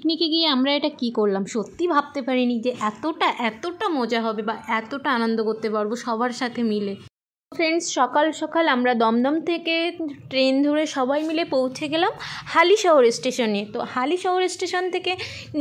পিকনিকে গিয়ে আমরা এটা কি করলাম, সত্যি ভাবতে পারিনি যে এতটা মজা হবে বা এতটা আনন্দ করতে পারবো সবার সাথে মিলে। ফ্রেন্ডস, সকাল সকাল আমরা দমদম থেকে ট্রেন ধরে সবাই মিলে পৌঁছে গেলাম হালিশহর স্টেশনে। তো হালিশহর স্টেশন থেকে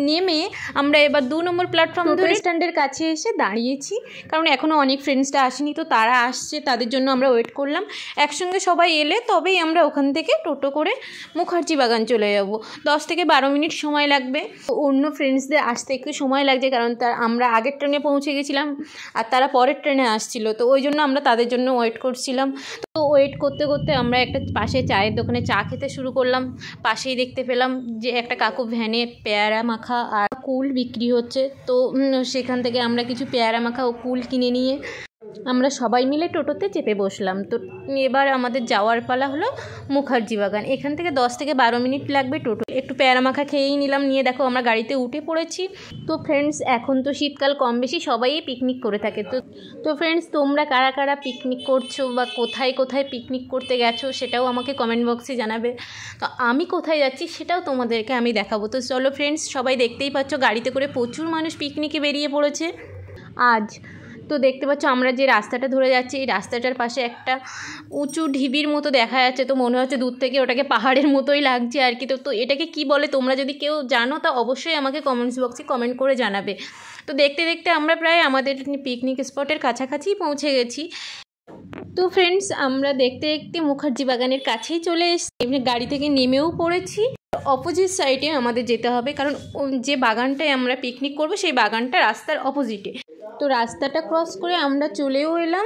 নেমে আমরা এবার 2 নম্বর প্ল্যাটফর্ম ধরে স্ট্যান্ডের কাছে এসে দাঁড়িয়েছি, কারণ এখনও অনেক ফ্রেন্ডসরা আসেনি, তো তারা আসছে, তাদের জন্য আমরা ওয়েট করলাম। একসঙ্গে সবাই এলে তবেই আমরা ওখান থেকে টোটো করে মুখার্জি বাগান চলে যাব। 10 থেকে 12 মিনিট সময় লাগবে। অন্য ফ্রেন্ডসদের আসতে একটু সময় লাগছে, কারণ আমরা আগের ট্রেনে পৌঁছে গেছিলাম আর তারা পরের ট্রেনে আসছিল, তো ওই জন্য আমরা তাদের জন্য ওয়েট করছিলাম। তো ওয়েট করতে করতে আমরা একটা পাশে চায়ের দোকানে চা খেতে শুরু করলাম। পাশেই দেখতে পেলাম যে একটা কাকু ভ্যানে পেয়ারা মাখা আর কুল বিক্রি হচ্ছে, তো সেখান থেকে আমরা কিছু পেয়ারা মাখা ও কুল কিনে নিয়ে আমরা সবাই মিলে টোটোতে চেপে বসলাম। তো এবার আমাদের যাওয়ার পালা হলো মুখার্জি বাগান। এখান থেকে 10 থেকে 12 মিনিট লাগবে টোটো। একটু পেয়ারা মাখা খেয়েই নিলাম, নিয়ে দেখো আমরা গাড়িতে উঠে পড়েছি। তো ফ্রেন্ডস, এখন তো শীতকাল, কম বেশি সবাই পিকনিক করে থাকে। তো ফ্রেন্ডস, তোমরা কারা কারা পিকনিক করছো বা কোথায় কোথায় পিকনিক করতে গেছো সেটাও আমাকে কমেন্ট বক্সে জানাবে। তো আমি কোথায় যাচ্ছি সেটাও তোমাদেরকে আমি দেখাবো। তো চলো ফ্রেন্ডস, সবাই দেখতেই পাচ্ছ গাড়িতে করে প্রচুর মানুষ পিকনিকে বেরিয়ে পড়েছে আজ। তো দেখতে পাচ্ছ আমরা যে রাস্তাটা ধরে যাচ্ছি, এই রাস্তাটার পাশে একটা উঁচু ঢিবির মতো দেখা যাচ্ছে। তো মনে হচ্ছে দূর থেকে ওটাকে পাহাড়ের মতোই লাগছে আর কি। তো এটাকে কি বলে তোমরা যদি কেউ জানো তা অবশ্যই আমাকে কমেন্টস বক্সে কমেন্ট করে জানাবে। তো দেখতে দেখতে আমরা প্রায় আমাদের পিকনিক স্পটের কাছাকাছি পৌঁছে গেছি। তো ফ্রেন্ডস, আমরা দেখতে দেখতে মুখার্জি বাগানের কাছেই চলে এসেছি। এমনি গাড়ি থেকে নেমেও পড়েছি। অপোজিট সাইডে আমাদের যেতে হবে, কারণ যে বাগানটায় আমরা পিকনিক করবো সেই বাগানটা রাস্তার অপোজিটে। তো রাস্তাটা ক্রস করে আমরা চলেও এলাম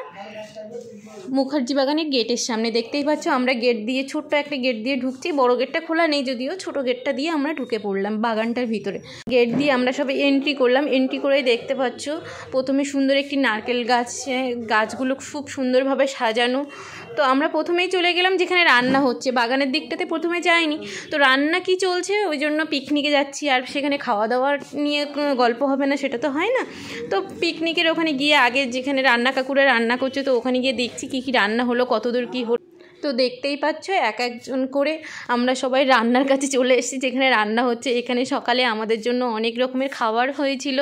মুখার্জি বাগানের গেটের সামনে। দেখতেই পাচ্ছ আমরা গেট দিয়ে, ছোট্ট একটা গেট দিয়ে ঢুকছি। বড় গেটটা খোলা নেই যদিও, ছোট গেটটা দিয়ে আমরা ঢুকে পড়লাম বাগানটার ভিতরে। গেট দিয়ে আমরা সবাই এন্ট্রি করলাম। এন্ট্রি করে দেখতে পাচ্ছ প্রথমে সুন্দর একটি নারকেল গাছ, গাছগুলো খুব সুন্দরভাবে সাজানো। তো আমরা প্রথমেই চলে গেলাম যেখানে রান্না হচ্ছে। বাগানের দিকটাতে প্রথমে যাইনি, তো রান্না কি চলছে ওই জন্য পিকনিকে যাচ্ছি, আর সেখানে খাওয়া দাওয়ার নিয়ে গল্প হবে না সেটা তো হয় না। তো পিকনিকের ওখানে গিয়ে আগে যেখানে রান্না কাকুরা রান্না করছে, তো ওখানে গিয়ে দেখছি কী কী রান্না হলো, কতদূর কী হলো। তো দেখতেই পাচ্ছ এক একজন করে আমরা সবাই রান্নার কাছে চলে এসেছি যেখানে রান্না হচ্ছে। এখানে সকালে আমাদের জন্য অনেক রকমের খাবার হয়েছিল।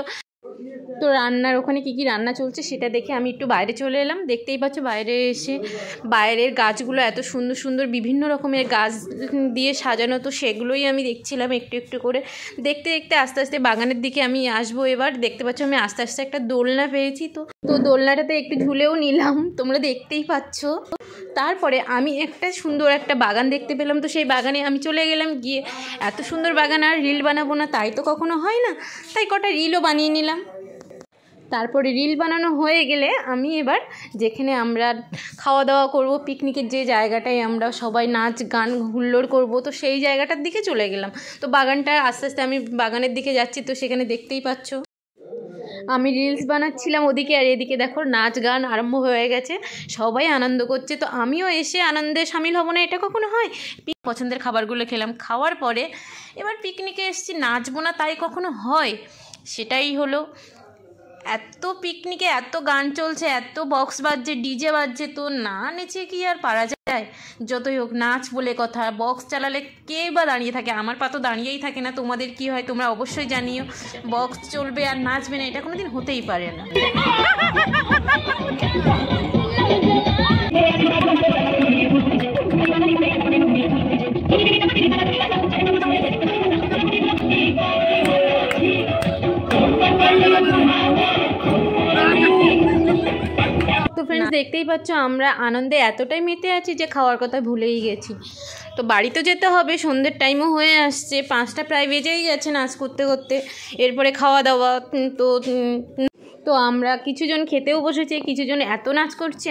তো রান্নার ওখানে কী কী রান্না চলছে সেটা দেখে আমি একটু বাইরে চলে এলাম। দেখতেই পাচ্ছ বাইরে এসে বাইরের গাছগুলো এত সুন্দর সুন্দর বিভিন্ন রকমের গাছ দিয়ে সাজানো, তো সেগুলোই আমি দেখছিলাম একটু একটু করে। দেখতে দেখতে আস্তে আস্তে বাগানের দিকে আমি আসবো। এবার দেখতে পাচ্ছ আমি আস্তে আস্তে একটা দোলনা পেয়েছি। তো দোলনাটাতে একটু ঝুলেও নিলাম, তোমরা দেখতেই পাচ্ছ। তারপরে আমি একটা সুন্দর একটা বাগান দেখতে পেলাম, তো সেই বাগানে আমি চলে গেলাম। গিয়ে এত সুন্দর বাগান আর রিল বানাবো না তাই তো কখনো হয় না, তাই কটা রিলও বানিয়ে নিলাম। তারপরে রিল বানানো হয়ে গেলে আমি এবার যেখানে আমরা খাওয়া দাওয়া করব, পিকনিকের যে জায়গাটায় আমরা সবাই নাচ গান হুল্লোড় করব, তো সেই জায়গাটার দিকে চলে গেলাম। তো বাগানটা আস্তে আস্তে আমি বাগানের দিকে যাচ্ছি। তো সেখানে দেখতেই পাচ্ছ আমি রিলস বানাচ্ছিলাম ওদিকে, আর এদিকে দেখো নাচ গান আরম্ভ হয়ে গেছে, সবাই আনন্দ করছে। তো আমিও এসে আনন্দে সামিল হব না, এটা কখনো হয়? পছন্দের খাবারগুলো খেলাম, খাওয়ার পরে এবার পিকনিকে এসেছি, নাচবো না তাই কখনো হয়? সেটাই হলো। এত পিকনিকে এত গান চলছে, এত বক্স বাজছে, ডিজে বাজছে, তো না নেচে কি আর পারা যায়? যতই হোক নাচ বলে কথা, বক্স চালালে কে বা দাঁড়িয়ে থাকে? আমার পা তো দাঁড়িয়েই থাকে না। তোমাদের কি হয় তোমরা অবশ্যই জানিও। বক্স চলবে আর নাচবে না, এটা কোনোদিন হতেই পারে না। তো ফ্রেন্ডস, দেখতেই পাচ্ছ আমরা আনন্দে এতটাই মেতে আছি যে খাওয়ার কথা ভুলেই গেছি। তো বাড়িতে যেতে হবে, সন্ধ্যের টাইমও হয়ে আসছে, 5টা প্রায় বেজেই গেছে নাচ করতে করতে। এরপরে খাওয়া দাওয়া। তো আমরা কিছুজন খেতেও বসেছি, কিছুজন এত নাচ করছি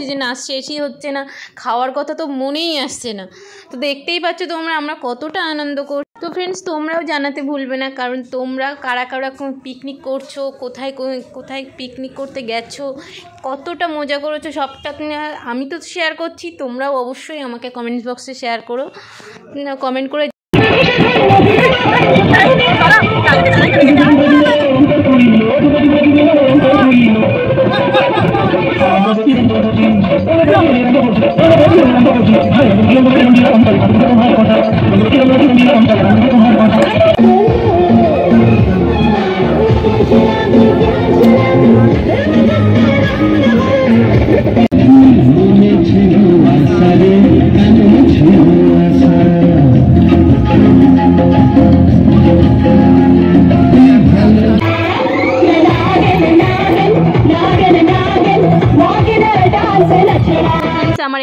যে নাচ শেষই হচ্ছে না, খাওয়ার কথা তো মনেই আসছে না। তো দেখতেই পাচ্ছ আমরা কতটা আনন্দ করছি। তো ফ্রেন্ডস, তোমরাও জানাতে ভুলবে না, কারণ তোমরা কারা কারা পিকনিক করছো, কোথায় কোথায় পিকনিক করতে গেছো, কতটা মজা করেছো, সবটা আমি তো শেয়ার করছি, তোমরাও অবশ্যই আমাকে কমেন্টস বক্সে শেয়ার করো, কমেন্ট করে। Thank you.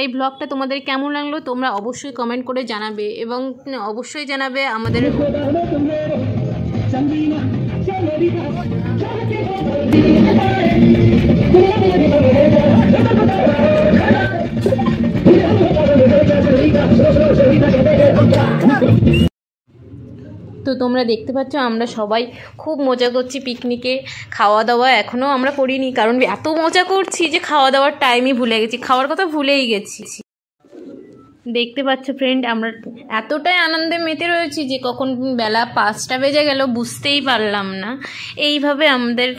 এই ব্লগটা তোমাদের কেমন লাগলো তোমরা অবশ্যই কমেন্ট করে জানাবে, এবং অবশ্যই জানাবে আমাদের তো তোমরা দেখতে পাচ্ছ আমরা সবাই খুব মজা করছি পিকনিকে। খাওয়া দাওয়া এখনও আমরা করিনি, কারণ এত মজা করছি যে খাওয়া দাওয়ার টাইমই ভুলে গেছি, খাওয়ার কথা ভুলেই গেছি। দেখতে পাচ্ছ ফ্রেন্ড, আমরা এতটাই আনন্দে মেতে রয়েছি যে কখন বেলা 5টা বেজে গেল বুঝতেই পারলাম না। এইভাবে আমাদের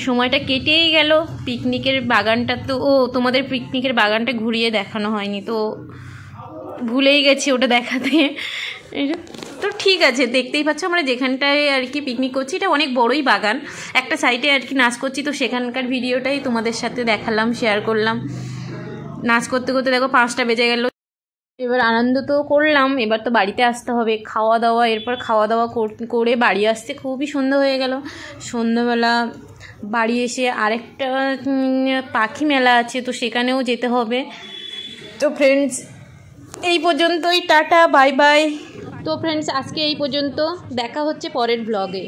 সময়টা কেটেই গেল। পিকনিকের বাগানটা তো তোমাদের পিকনিকের বাগানটা ঘুরিয়ে দেখানো হয়নি, তো ভুলেই গেছি ওটা দেখাতে। তো ঠিক আছে, দেখতেই পাচ্ছ আমরা যেখানটায় আর কি পিকনিক করছি এটা অনেক বড়ই বাগান, একটা সাইডে আর কি নাচ করছি, তো সেখানকার ভিডিওটাই তোমাদের সাথে দেখালাম, শেয়ার করলাম। নাচ করতে করতে দেখো 5টা বেজে গেল। এবার আনন্দ তো করলাম, এবার তো বাড়িতে আসতে হবে, খাওয়া দাওয়া, এরপর খাওয়া দাওয়া করে বাড়ি আসতে খুবই সন্ধ্যা হয়ে গেল। সন্ধ্যাবেলা বাড়ি এসে আরেকটা পাখি মেলা আছে, তো সেখানেও যেতে হবে। তো ফ্রেন্ডস এই পর্যন্তই, টাটা বাই বাই। তো ফ্রেন্ডস আজকে এই পর্যন্ত, দেখা হচ্ছে পরের ব্লগে।